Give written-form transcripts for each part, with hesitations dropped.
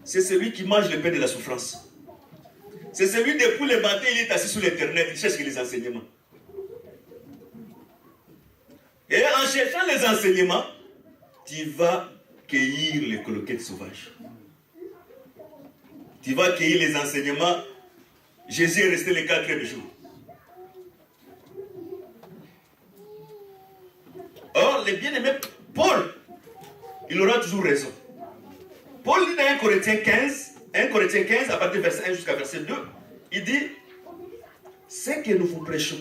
c'est celui qui mange le pain de la souffrance. C'est celui depuis le matin, il est assis sur l'internet, il cherche les enseignements. Et en cherchant les enseignements, tu vas cueillir les cloquettes sauvages. Tu vas cueillir les enseignements. Jésus est resté les 4 jours. Or, les bien-aimés, Paul, il aura toujours raison. Paul dit dans 1 Corinthiens 15, à partir du verset 1 jusqu'à verset 2, il dit, ce que nous vous prêchons,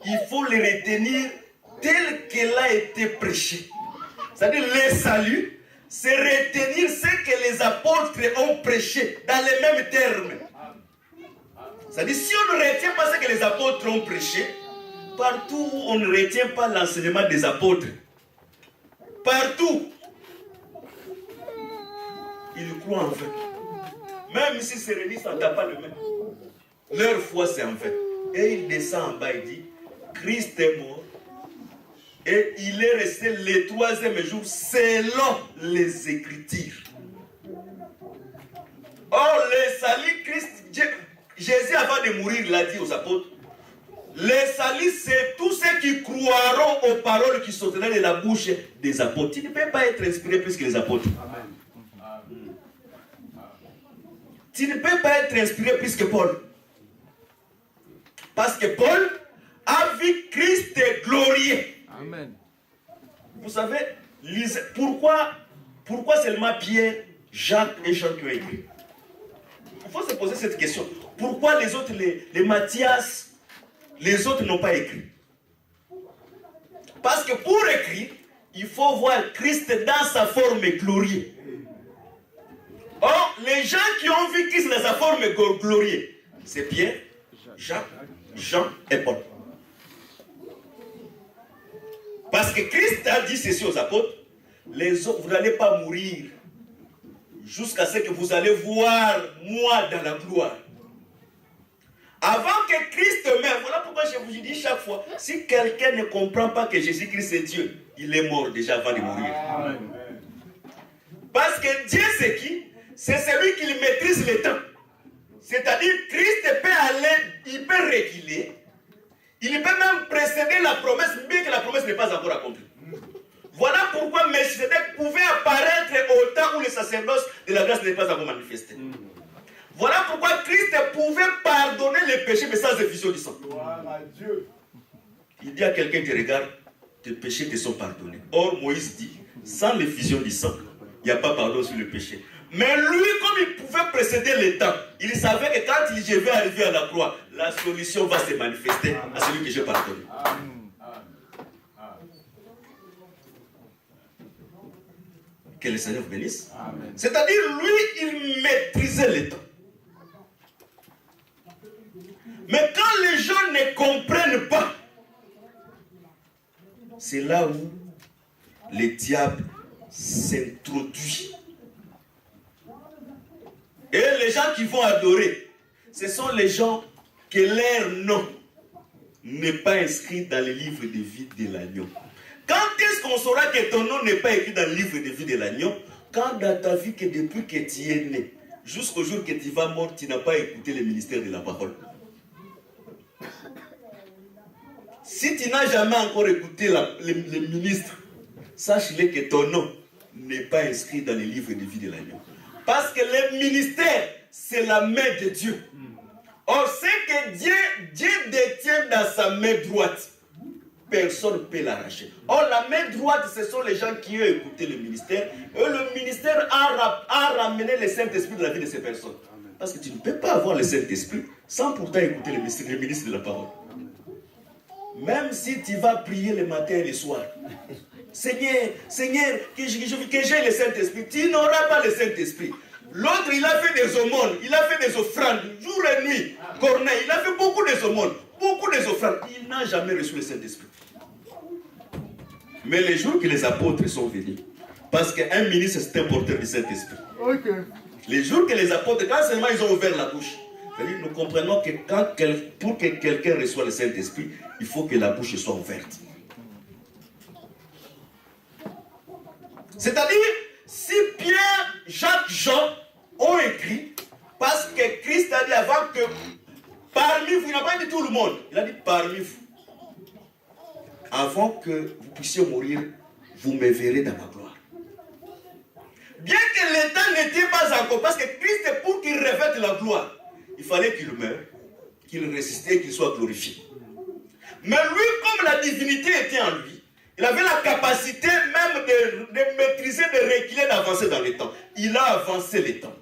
il faut le retenir tel qu'il a été prêché. C'est-à-dire, le salut, c'est retenir ce que les apôtres ont prêché dans les mêmes termes. C'est-à-dire, si on ne retient pas ce que les apôtres ont prêché, partout où on ne retient pas l'enseignement des apôtres, partout, ils croient en vain. Même si se réunissent en tapant le main, leur foi c'est en vain. Et il descend en bas et dit, Christ est mort et il est resté le 3e jour selon les Écritures. Or, le salut Christ, Jésus avant de mourir l'a dit aux apôtres, le salut c'est tous ceux qui croiront aux paroles qui sortiront de la bouche des apôtres. Tu ne peux pas être inspiré plus que les apôtres. Amen. Tu ne peux pas être inspiré plus que Paul. Parce que Paul a vu Christ glorieux. Amen. Vous savez, pourquoi seulement Pierre, Jacques et Jean qui ont écrit? Il faut se poser cette question. Pourquoi les autres, les Matthias, les autres n'ont pas écrit? Parce que pour écrire, il faut voir Christ dans sa forme glorieuse. Or, les gens qui ont vu Christ dans sa forme glorieuse, c'est Pierre, Jacques, Jean et Paul. Parce que Christ a dit ceci aux apôtres, les autres, vous n'allez pas mourir jusqu'à ce que vous allez voir moi dans la gloire. Avant que Christ meure, voilà pourquoi je vous dis chaque fois, si quelqu'un ne comprend pas que Jésus-Christ est Dieu, il est mort déjà avant de mourir. Amen. Parce que Dieu c'est qui? C'est celui qui maîtrise le temps. C'est-à-dire, Christ peut aller, il peut reculer, il peut même précéder la promesse, bien que la promesse n'est pas encore accomplie. Voilà pourquoi Melchisedec pouvait apparaître au temps où le sacerdoce de la grâce n'est pas encore manifesté. Voilà pourquoi Christ pouvait pardonner les péchés, mais sans effusion du sang. Il dit à quelqu'un qui te regarde, tes péchés te sont pardonnés. Or, Moïse dit, sans l'effusion du sang, il n'y a pas pardon sur le péché. Mais lui, comme il pouvait précéder le temps, il savait que quand je vais arriver à la croix, la solution va se manifester à celui que j'ai pardonné. Que le Seigneur vous bénisse. C'est-à-dire, lui, il maîtrisait le temps. Mais quand les gens ne comprennent pas, c'est là où le diable s'introduit. Et les gens qui vont adorer, ce sont les gens que leur nom n'est pas inscrit dans le livre de vie de l'agneau. Quand est-ce qu'on saura que ton nom n'est pas écrit dans le livre de vie de l'agneau? Quand dans ta vie, que depuis que tu es né, jusqu'au jour que tu vas mort, tu n'as pas écouté le ministère de la parole. Si tu n'as jamais encore écouté le ministre, sache-le que ton nom n'est pas inscrit dans le livre de vie de l'agneau. Parce que le ministère, c'est la main de Dieu. Or, ce que Dieu détient dans sa main droite, personne ne peut l'arracher. Or, la main droite, ce sont les gens qui ont écouté le ministère. Et le ministère a ramené le Saint-Esprit dans la vie de ces personnes. Parce que tu ne peux pas avoir le Saint-Esprit sans pourtant écouter le ministre de la parole. Même si tu vas prier le matin et le soir. Seigneur, que j'ai le Saint-Esprit. Tu n'auras pas le Saint-Esprit. L'autre, il a fait des aumônes, il a fait des offrandes, jour et nuit. Corneille, il a fait beaucoup d'aumônes, beaucoup d'offrandes. Il n'a jamais reçu le Saint-Esprit. Mais les jours que les apôtres sont venus, parce qu'un ministre, c'est un porteur du Saint-Esprit. Okay. Les jours que les apôtres, quand seulement ils ont ouvert la bouche, c'est-à-dire, nous comprenons que pour que quelqu'un reçoive le Saint-Esprit, il faut que la bouche soit ouverte. C'est-à-dire, si Pierre, Jacques, Jean ont écrit, parce que Christ a dit avant que parmi vous, il n'a pas dit tout le monde, il a dit parmi vous. Avant que vous puissiez mourir, vous me verrez dans ma gloire. Bien que le temps n'était pas encore, parce que Christ, pour qu'il revête la gloire, il fallait qu'il meure, qu'il résiste et qu'il soit glorifié. Mais lui, comme la divinité était en lui, il avait la capacité même de maîtriser, de reculer, d'avancer dans le temps. Il a avancé le temps.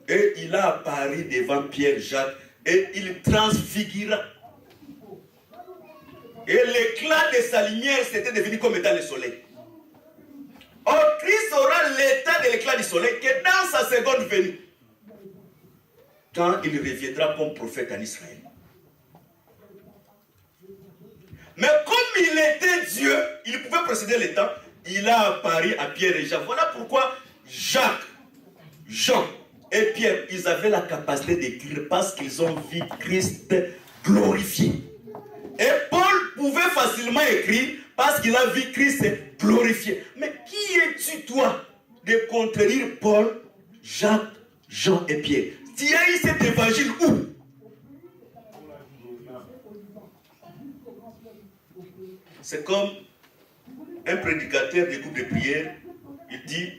Et il a apparu devant Pierre, Jacques, et il transfigura. Et l'éclat de sa lumière s'était devenu comme étant le soleil. Or, Christ aura l'état de l'éclat du soleil que dans sa seconde venue, quand il reviendra comme prophète en Israël. Mais comme il était Dieu, il pouvait précéder le temps, il a apparu à Pierre et Jean. Voilà pourquoi Jacques, Jean et Pierre, ils avaient la capacité d'écrire parce qu'ils ont vu Christ glorifié. Et Paul pouvait facilement écrire parce qu'il a vu Christ glorifié. Mais qui es-tu toi de contredire Paul, Jacques, Jean et Pierre? Tu as eu cet évangile où? C'est comme un prédicateur des groupes de prière, il dit,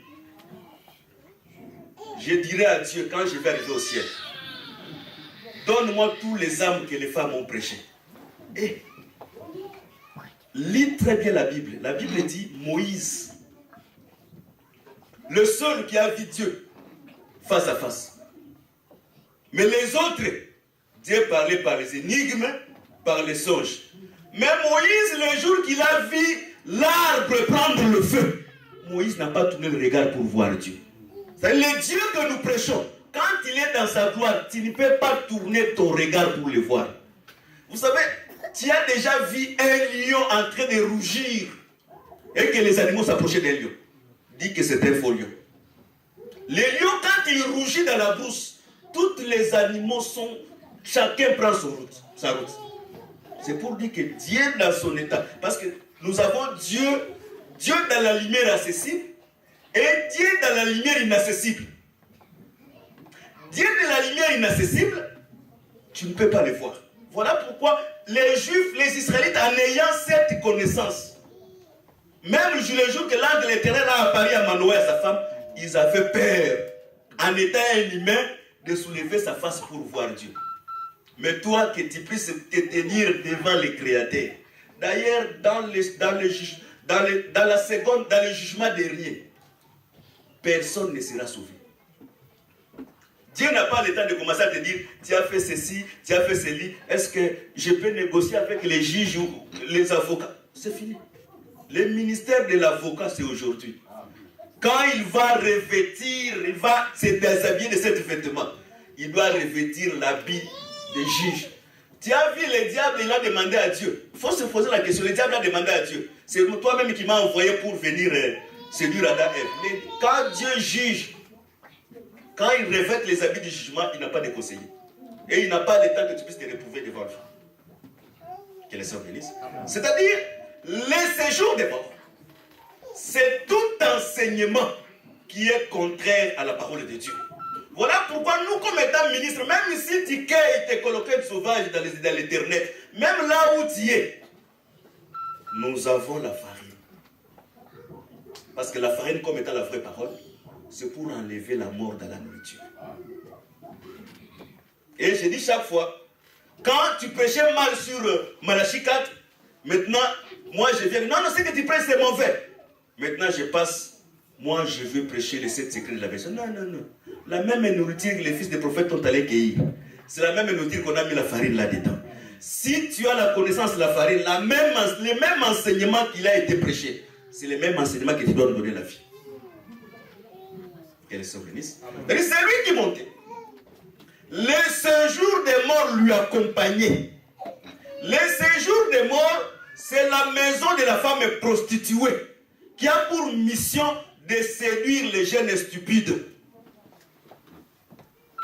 je dirai à Dieu quand je vais arriver au ciel, donne-moi tous les âmes que les femmes ont prêchées. Et lis très bien la Bible. La Bible dit Moïse, le seul qui a vu Dieu face à face. Mais les autres, Dieu parlait par les énigmes, par les songes. Mais Moïse, le jour qu'il a vu l'arbre prendre le feu, Moïse n'a pas tourné le regard pour voir Dieu. C'est le Dieu que nous prêchons. Quand il est dans sa gloire, tu ne peux pas tourner ton regard pour le voir. Vous savez, tu as déjà vu un lion en train de rougir et que les animaux s'approchaient d'un lion. Dis que c'est un faux lion. Le lion, quand il rougit dans la brousse, tous les animaux sont... Chacun prend sa route. C'est pour dire que Dieu dans son état. Parce que nous avons Dieu dans la lumière accessible et Dieu dans la lumière inaccessible. Dieu dans la lumière inaccessible, tu ne peux pas le voir. Voilà pourquoi les Juifs, les Israélites, en ayant cette connaissance, même le jour que l'ange de l'Éternel a apparu à Manoé, à sa femme, ils avaient peur, en étant un humain, de soulever sa face pour voir Dieu. Mais toi, que tu puisses te tenir devant le Créateur. D'ailleurs, dans le jugement dernier, personne ne sera sauvé. Dieu n'a pas le temps de commencer à te dire, tu as fait ceci, tu as fait ceci, est-ce que je peux négocier avec les juges ou les avocats? C'est fini. Le ministère de l'avocat, c'est aujourd'hui. Quand il va revêtir, il va se déshabiller de cet vêtement, il doit revêtir l'habit des juges. Tu as vu le diable, il a demandé à Dieu. Il faut se poser la question, le diable a demandé à Dieu. C'est toi-même qui m'as envoyé pour venir séduire Adam et Ève. Mais quand Dieu juge, quand il revête les habits du jugement, il n'a pas de conseiller. Et il n'a pas le temps que tu puisses te retrouver devant lui. Que les sœurs bénissent. C'est-à-dire, le séjour des morts, c'est tout enseignement qui est contraire à la parole de Dieu. Voilà pourquoi nous, comme étant ministres, même si tu te coloqué de sauvage dans l'éternel, même là où tu es, nous avons la farine. Parce que la farine, comme étant la vraie parole, c'est pour enlever la mort dans la nourriture. Et je dis chaque fois, quand tu prêchais mal sur Malachie 4, maintenant, moi je viens, non, ce que tu prêches c'est mauvais. Maintenant je passe, moi je veux prêcher les 7 secrets de la version. Non. La même nourriture que les fils des prophètes ont allé cueillir. C'est la même nourriture qu'on a mis la farine là-dedans. Si tu as la connaissance de la farine, le même enseignement qu'il a été prêché, c'est le même enseignement que tu dois nous donner la vie. Que les sœurs bénissent. C'est lui qui montait. Le séjour des morts lui accompagnait. Le séjour des morts, c'est la maison de la femme prostituée qui a pour mission de séduire les jeunes stupides.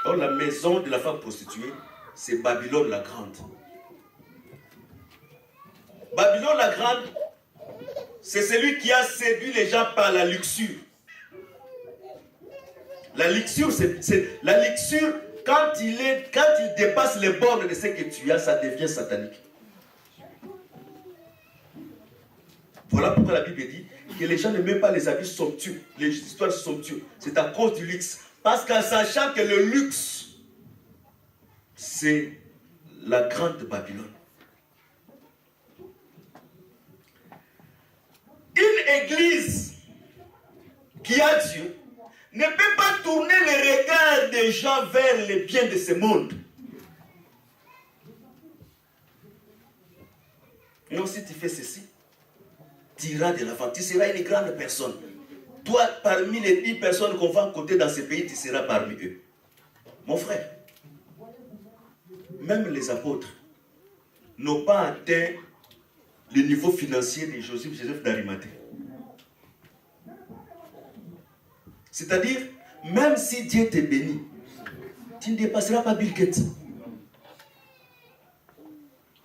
Or, la maison de la femme prostituée, c'est Babylone la Grande. Babylone la Grande, c'est celui qui a séduit les gens par la luxure. La luxure, la luxure, quand il dépasse les bornes de ce que tu as, ça devient satanique. Voilà pourquoi la Bible dit que les gens n'aiment pas les habits somptueux, les histoires somptueuses. C'est à cause du luxe. Parce qu'en sachant que le luxe, c'est la grande Babylone. Une église qui a Dieu ne peut pas tourner le regard des gens vers les biens de ce monde. Non, si tu fais ceci, tu iras de l'avant, tu seras une grande personne. Toi, parmi les 10 personnes qu'on va compter dans ce pays, tu seras parmi eux. Mon frère, même les apôtres n'ont pas atteint le niveau financier de Joseph d'Arimathée. C'est-à-dire, même si Dieu te bénit, tu ne dépasseras pas Bill Gates.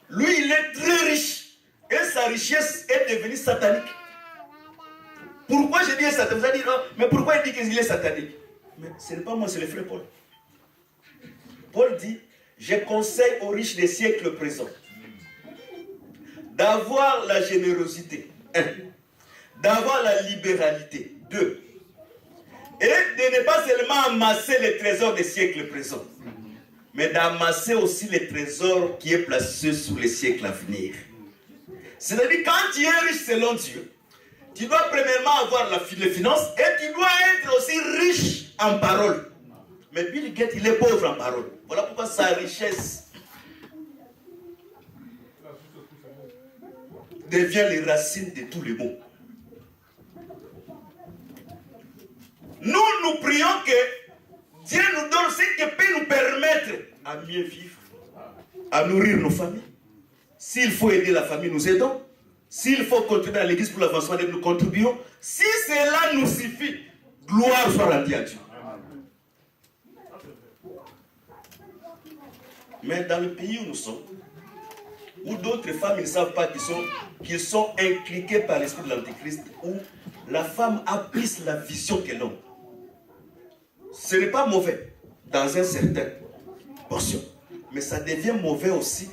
Lui, il est très riche et sa richesse est devenue satanique. Pourquoi je dis satanique? Vous allez dire, mais pourquoi il dit qu'il est satanique? Mais ce n'est pas moi, c'est le frère Paul. Paul dit, je conseille aux riches des siècles présents d'avoir la générosité, 1, d'avoir la libéralité, 2, et de ne pas seulement amasser les trésors des siècles présents, mais d'amasser aussi les trésors qui est placé sous les siècles à venir. C'est-à-dire, quand tu es riche selon Dieu, tu dois premièrement avoir les finances et tu dois être aussi riche en parole. Mais Bill Gates, il est pauvre en parole. Voilà pourquoi sa richesse devient les racines de tous les maux. Nous prions que Dieu nous donne ce qui peut nous permettre à mieux vivre, à nourrir nos familles. S'il faut aider la famille, nous aidons. S'il faut contribuer à l'église pour l'avancement, nous contribuons. Si cela nous suffit, gloire soit rendue à Dieu. Mais dans le pays où nous sommes, où d'autres femmes ne savent pas qu'ils sont impliquées par l'esprit de l'Antéchrist, où la femme a plus la vision que l'homme. Ce n'est pas mauvais dans une certaine portion, mais ça devient mauvais aussi.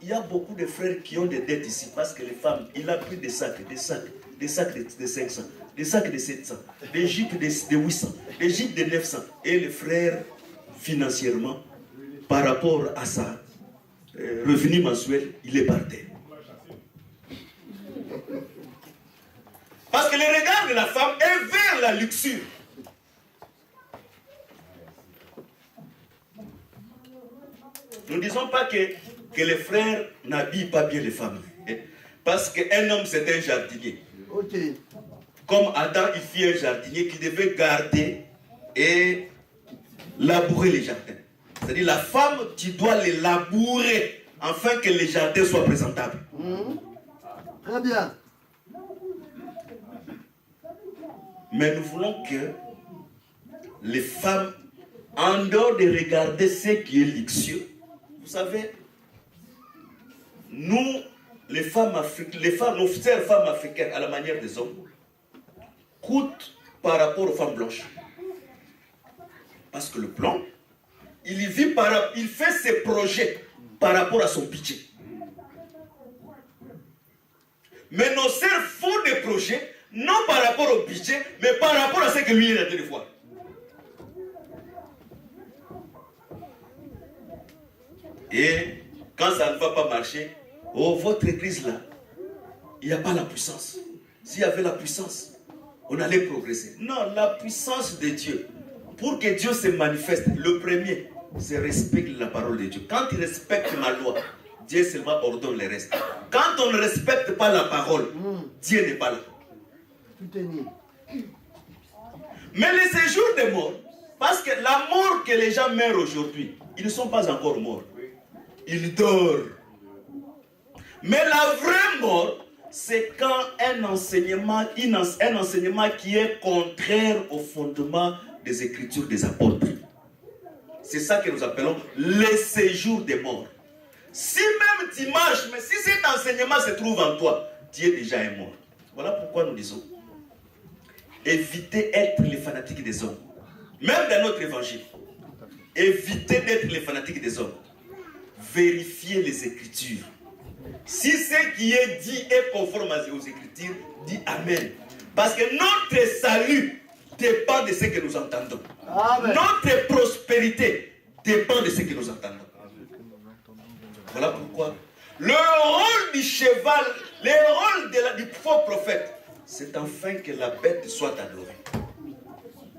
Il y a beaucoup de frères qui ont des dettes ici parce que les femmes, il a pris des sacs de 500, des sacs de 700, des jupes de 800, des jupes de 900. Et les frères, financièrement, par rapport à sa revenu mensuel, il est par terre. Parce que le regard de la femme est vers la luxure. Nous ne disons pas que les frères n'habillent pas bien les femmes. Parce qu'un homme, c'est un jardinier. Okay. Comme Adam, il fit un jardinier qui devait garder et labourer les jardins. C'est-à-dire, la femme, tu dois les labourer afin que les jardins soient présentables. Très bien. Mais nous voulons que les femmes, en dehors de regarder ce qui est luxueux, vous savez, nous, les femmes africaines, nos sœurs femmes africaines, à la manière des hommes, coûtent par rapport aux femmes blanches. Parce que le blanc, il fait ses projets par rapport à son budget. Mais nos sœurs font des projets, non par rapport au budget, mais par rapport à ce que lui il a de voir. Et quand ça ne va pas marcher, oh, votre église là, il n'y a pas la puissance. S'il y avait la puissance, on allait progresser. Non, la puissance de Dieu, pour que Dieu se manifeste, le premier, c'est respecter la parole de Dieu. Quand il respecte ma loi, Dieu seulement ordonne le reste. Quand on ne respecte pas la parole, Dieu n'est pas là. Tout est nié. Mais le séjour des morts, parce que la mort que les gens meurent aujourd'hui, ils ne sont pas encore morts. Ils dorment. Mais la vraie mort, c'est quand un enseignement qui est contraire au fondement des Écritures des apôtres. C'est ça que nous appelons le séjour des morts. Si même tu marches, mais si cet enseignement se trouve en toi, tu es déjà un mort. Voilà pourquoi nous disons, évitez d'être les fanatiques des hommes. Même dans notre évangile, évitez d'être les fanatiques des hommes. Vérifiez les Écritures. Si ce qui est dit est conforme aux Écritures, dis Amen. Parce que notre salut dépend de ce que nous entendons. Amen. Notre prospérité dépend de ce que nous entendons. Voilà pourquoi le rôle du cheval, le rôle du faux prophète, c'est enfin que la bête soit adorée.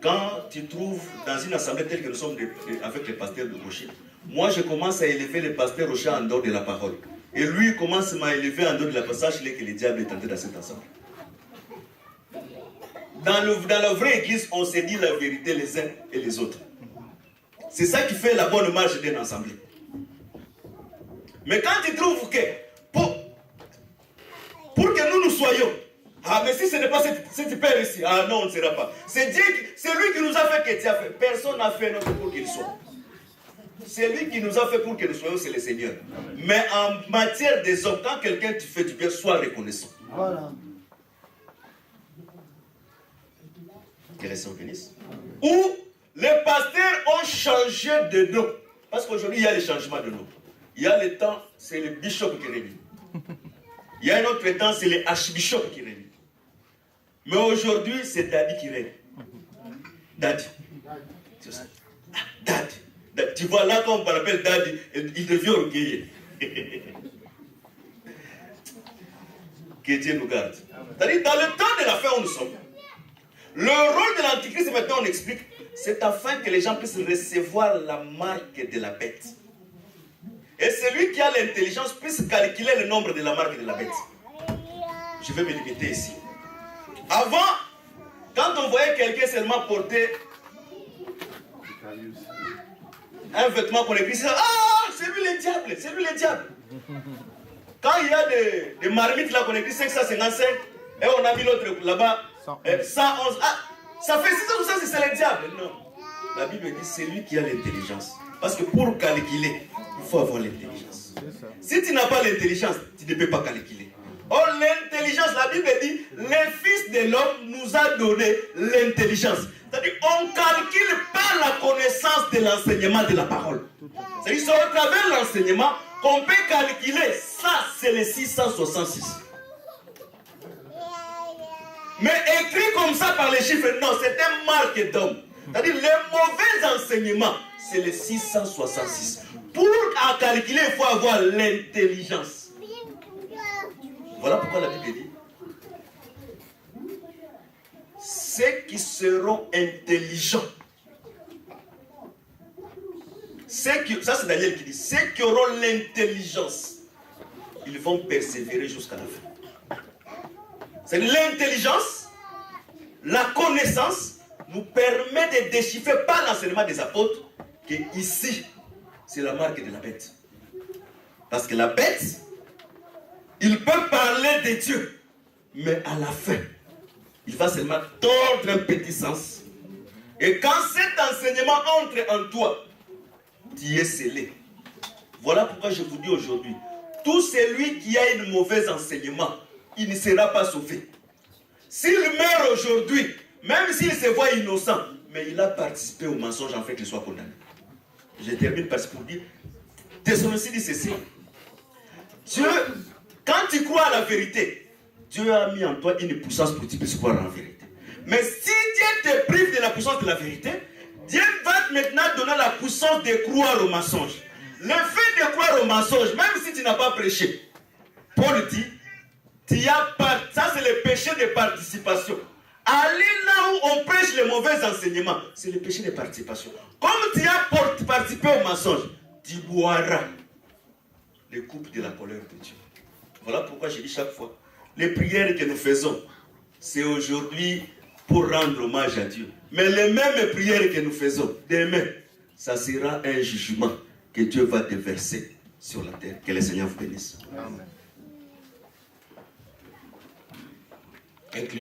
Quand tu trouves dans une assemblée telle que nous sommes avec les pasteurs de Rocher, moi je commence à élever le pasteur Rocher en dehors de la parole. Et lui il commence à élever en dehors de la parole. Sache-le que le diable est entré dans cette assemblée. Dans la vraie église, on se dit la vérité les uns et les autres. C'est ça qui fait la bonne marche d'une assemblée. Mais quand tu trouves que pour que nous soyons, ah mais si ce n'est pas cette père ici, ah non on ne sera pas. C'est Dieu, c'est lui qui nous a fait que tu as fait. Personne n'a fait notre pour qu'il soit. C'est lui qui nous a fait pour que nous soyons, c'est le Seigneur. Mais en matière des hommes, quand quelqu'un te fait du bien, sois reconnaissant. Voilà. Que les saints bénissent. Ou les pasteurs ont changé de nom. Parce qu'aujourd'hui, il y a les changements de nom. Il y a le temps, c'est le bishop qui règne. Il y a un autre temps, c'est le archbishop qui règne. Mais aujourd'hui, c'est Daddy qui règne. Daddy. Ah, Daddy. Tu vois là, quand on l'appelle Daddy, il devient orgueilleux. Que Dieu nous garde. C'est-à-dire, dans le temps de la fin où nous sommes, le rôle de l'antichrist, maintenant on explique, c'est afin que les gens puissent recevoir la marque de la bête. Et celui qui a l'intelligence puisse calculer le nombre de la marque de la bête. Je vais me limiter ici. Avant, quand on voyait quelqu'un seulement porter un vêtement qu'on écrit, ah, c'est lui le diable, c'est lui le diable. Quand il y a des marmites là qu'on écrit 555, et on a mis l'autre là-bas, 111, ah, ça fait 600, c'est le diable. Non. La Bible dit c'est lui qui a l'intelligence. Parce que pour calculer, il faut avoir l'intelligence. Si tu n'as pas l'intelligence, tu ne peux pas calculer. Or, l'intelligence, la Bible dit, le Fils de l'homme nous a donné l'intelligence. C'est-à-dire, on ne calcule pas la connaissance de l'enseignement de la parole. C'est-à-dire, c'est au travers de l'enseignement qu'on peut calculer. Ça, c'est le 666. Mais écrit comme ça par les chiffres, non, c'est un marque d'homme. C'est-à-dire, le mauvais enseignement, c'est le 666. Pour calculer, il faut avoir l'intelligence. Voilà pourquoi la Bible dit ceux qui seront intelligents, ça c'est Daniel qui dit, ceux qui auront l'intelligence, ils vont persévérer jusqu'à la fin. C'est l'intelligence, la connaissance nous permet de déchiffrer par l'enseignement des apôtres que ici, c'est la marque de la bête. Parce que la bête, il peut parler de Dieu, mais à la fin, il va seulement tordre un petit sens. Et quand cet enseignement entre en toi, tu es scellé. Voilà pourquoi je vous dis aujourd'hui, tout celui qui a un mauvais enseignement, il ne sera pas sauvé. S'il meurt aujourd'hui, même s'il se voit innocent, mais il a participé au mensonge en fait qu'il soit condamné. Je termine parce que pour dire, Thessaloniciens dit ceci. Dieu, quand tu crois à la vérité, Dieu a mis en toi une puissance pour que tu puisses croire en vérité. Mais si Dieu te prive de la puissance de la vérité, Dieu va maintenant donner la puissance de croire au mensonge. Le fait de croire au mensonge, même si tu n'as pas prêché, Paul dit, ça c'est le péché de participation. Aller là où on prêche les mauvais enseignements, c'est le péché de participation. Comme tu as participé au mensonge, tu boiras les coupes de la colère de Dieu. Voilà pourquoi je dis chaque fois, les prières que nous faisons, c'est aujourd'hui pour rendre hommage à Dieu. Mais les mêmes prières que nous faisons, demain, ça sera un jugement que Dieu va déverser sur la terre. Que le Seigneur vous bénisse. Amen.